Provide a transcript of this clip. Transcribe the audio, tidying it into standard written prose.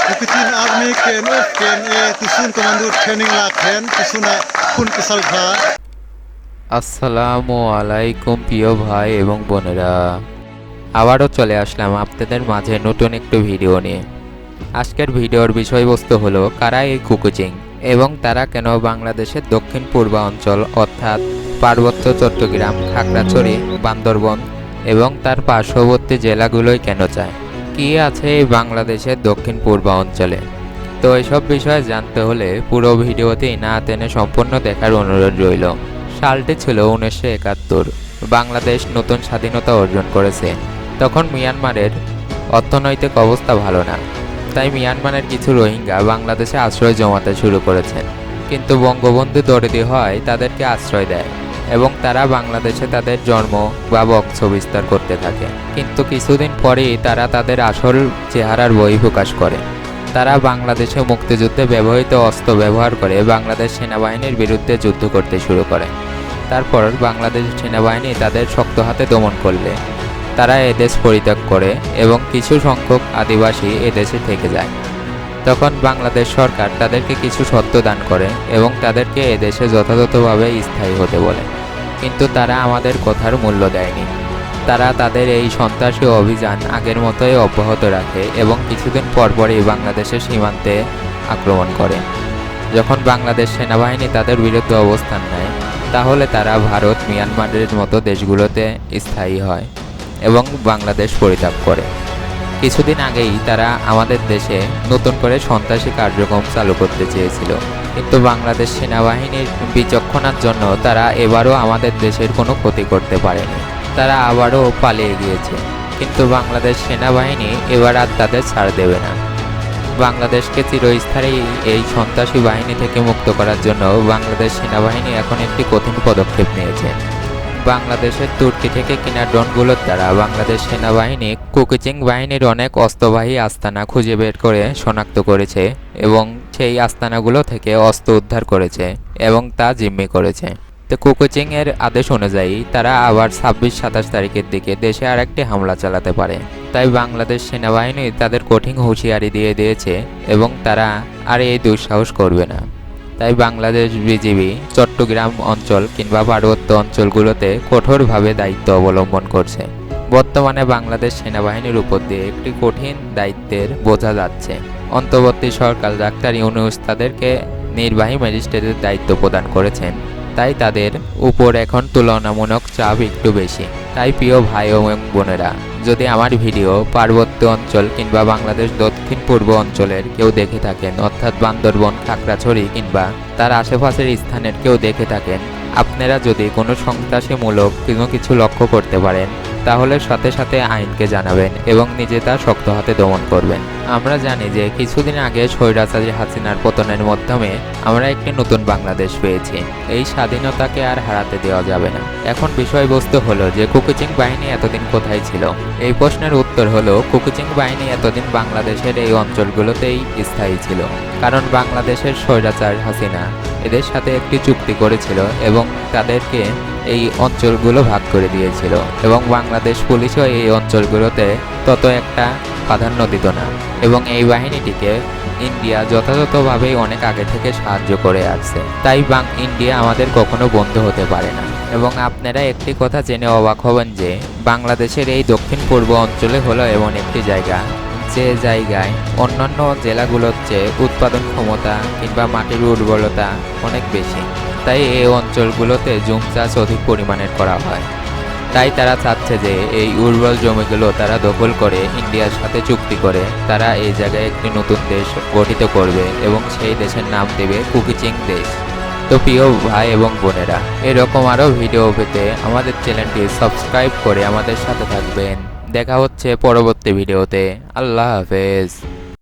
Kukitin army KNF KNA tusun komando training la khen tusuna khun kisal kha। আসসালামু আলাইকুম প্রিয় ভাই এবং বোনেরা, আবারও চলে আসলাম আপনাদের মাঝে নতুন একটু ভিডিও নিয়ে। আজকের ভিডিওর বিষয়বস্তু হলো কারা এই কুকুচিং এবং তারা কেন বাংলাদেশের দক্ষিণ পূর্বাঞ্চল অর্থাৎ পার্বত্য চট্টগ্রাম, খাগড়াছড়ি, বান্দরবন এবং তার পার্শ্ববর্তী জেলাগুলোই কেন চায়, কী আছে এই বাংলাদেশের দক্ষিণ পূর্বাঞ্চলে। তো এসব বিষয়ে জানতে হলে পুরো ভিডিওতেই না টেনে সম্পূর্ণ দেখার অনুরোধ রইল। সালটি ছিল 1971। বাংলাদেশ নতুন স্বাধীনতা অর্জন করেছে। তখন মিয়ানমারের অর্থনৈতিক অবস্থা ভালো না, তাই মিয়ানমারের কিছু রোহিঙ্গা বাংলাদেশে আশ্রয় জমাতে শুরু করেছেন। কিন্তু বঙ্গবন্ধু দরিদ্র হয় তাদেরকে আশ্রয় দেয় এবং তারা বাংলাদেশে তাদের জন্ম বা বংশ বিস্তার করতে থাকে। কিন্তু কিছুদিন পরেই তারা তাদের আসল চেহারার বহিঃপ্রকাশ করে। তারা বাংলাদেশে মুক্তিযুদ্ধে ব্যবহৃত অস্ত্র ব্যবহার করে বাংলাদেশ সেনাবাহিনীর বিরুদ্ধে যুদ্ধ করতে শুরু করে। তারপর বাংলাদেশ সেনাবাহিনী তাদের শক্ত হাতে দমন করলে তারা এদেশ পরিত্যাগ করে এবং কিছু সংখ্যক আদিবাসী এদেশে থেকে যায়। তখন বাংলাদেশ সরকার তাদেরকে কিছু শর্ত দান করে এবং তাদেরকে এদেশে যথাযথভাবে স্থায়ী হতে বলে। কিন্তু তারা আমাদের কথার মূল্য দেয়নি। তারা তাদের এই সন্ত্রাসী অভিযান আগের মতোই অব্যাহত রাখে এবং কিছুদিন পরপরই বাংলাদেশের সীমান্তে আক্রমণ করে। যখন বাংলাদেশ সেনাবাহিনী তাদের বিরুদ্ধে অবস্থান নেয়, তাহলে তারা ভারত, মিয়ানমারের মতো দেশগুলোতে স্থায়ী হয় এবং বাংলাদেশ পরিত্যাগ করে। কিছুদিন আগেই তারা আমাদের দেশে নতুন করে সন্ত্রাসী কার্যক্রম চালু করতে চেয়েছিল, কিন্তু বাংলাদেশ সেনাবাহিনীর বিচক্ষণতার জন্য তারা এবারও আমাদের দেশের কোনো ক্ষতি করতে পারেনি। তারা আবারও পালিয়ে গিয়েছে, কিন্তু বাংলাদেশ সেনাবাহিনী এবার আর তাদের ছাড় দেবে না। বাংলাদেশকে চিরস্থায়ী এই সন্ত্রাসী বাহিনী থেকে মুক্ত করার জন্য বাংলাদেশ সেনাবাহিনী এখন একটি কঠিন পদক্ষেপ নিয়েছে। বাংলাদেশের তুর্কি থেকে কেনা ড্রোনগুলোর দ্বারা বাংলাদেশ সেনাবাহিনী কুকিচিং বাহিনীর অনেক অস্ত্রবাহী আস্তানা খুঁজে বের করে শনাক্ত করেছে এবং সেই আস্তানাগুলো থেকে অস্ত্র উদ্ধার করেছে এবং তা জিম্মি করেছে। তো কুকিচিং এর আদেশ অনুযায়ী তারা আবার 26-27 তারিখের দিকে দেশে আরেকটি হামলা চালাতে পারে। তাই বাংলাদেশ সেনাবাহিনী তাদের কঠিন হুঁশিয়ারি দিয়ে দিয়েছে এবং তারা আর এই দুঃসাহস করবে না। তাই বাংলাদেশ বিজিবি চট্টগ্রাম অঞ্চল কিংবা পার্বত্য অঞ্চলগুলোতে কঠোরভাবে দায়িত্ব অবলম্বন করছে। বর্তমানে বাংলাদেশ সেনাবাহিনীর উপর দিয়ে একটি কঠিন দায়িত্বের বোঝা যাচ্ছে। অন্তর্বর্তী সরকার ডাক্তার ইউনূস তাদেরকে নির্বাহী ম্যাজিস্ট্রেটের দায়িত্ব প্রদান করেছেন, তাই তাদের উপর এখন তুলনামূলক চাপ একটু বেশি। তাই প্রিয় ভাই এবং বোনেরা, যদি আমার ভিডিও পার্বত্য অঞ্চল কিংবা বাংলাদেশ দক্ষিণ পূর্ব অঞ্চলের কেউ দেখে থাকেন, অর্থাৎ বান্দরবন, খাগড়াছড়ি কিংবা তার আশেপাশের স্থানের কেউ দেখে থাকেন, আপনারা যদি কোনো সন্ত্রাসীমূলক কিছু লক্ষ্য করতে পারেন, তাহলে সাথে সাথে আইনকে জানাবেন এবং নিজে তা শক্ত হাতে দমন করবেন। আমরা জানি যে কিছুদিন আগে স্বৈরাচারী হাসিনার পতনের মাধ্যমে আমরা একটি নতুন বাংলাদেশ পেয়েছি। এই স্বাধীনতাকে আর হারাতে দেওয়া যাবে না। এখন বিষয়বস্তু হলো যে কুকিচিং বাহিনী এতদিন কোথায় ছিল? এই প্রশ্নের উত্তর হলো কুকিচিং বাহিনী এতদিন বাংলাদেশের এই অঞ্চলগুলোতেই স্থায়ী ছিল, কারণ বাংলাদেশের স্বৈরাচার হাসিনা এদের সাথে একটি চুক্তি করেছিল এবং তাদেরকে এই অঞ্চলগুলো ভাগ করে দিয়েছিল এবং বাংলাদেশ পুলিশও এই অঞ্চলগুলোতে তত একটা প্রাধান্য দিত না এবং এই বাহিনীটিকে ইন্ডিয়া যথাযথভাবেই অনেক আগে থেকে সাহায্য করে আসছে। তাই ইন্ডিয়া আমাদের কখনো বন্ধু হতে পারে না। এবং আপনারা একটি কথা জেনে অবাক হবেন যে বাংলাদেশের এই দক্ষিণ পূর্ব অঞ্চলে হলো এমন একটি জায়গা, যে জায়গায় অন্যান্য জেলাগুলোর চেয়ে উৎপাদন ক্ষমতা কিংবা মাটির উর্বরতা অনেক বেশি। তাই এই অঞ্চলগুলোতে জুম চাষ অধিক পরিমাণের করা হয়। তাই তারা চাচ্ছে যে এই উর্বর জমিগুলো তারা দখল করে ইন্ডিয়ার সাথে চুক্তি করে তারা এই জায়গায় একটি নতুন দেশ গঠিত করবে এবং সেই দেশের নাম দেবে কুকিচিং দেশ। তো প্রিয় ভাই এবং বোনেরা, এরকম আরও ভিডিও পেতে আমাদের চ্যানেলটি সাবস্ক্রাইব করে আমাদের সাথে থাকবেন। দেখা হচ্ছে পরবর্তী ভিডিওতে। আল্লাহ হাফেজ।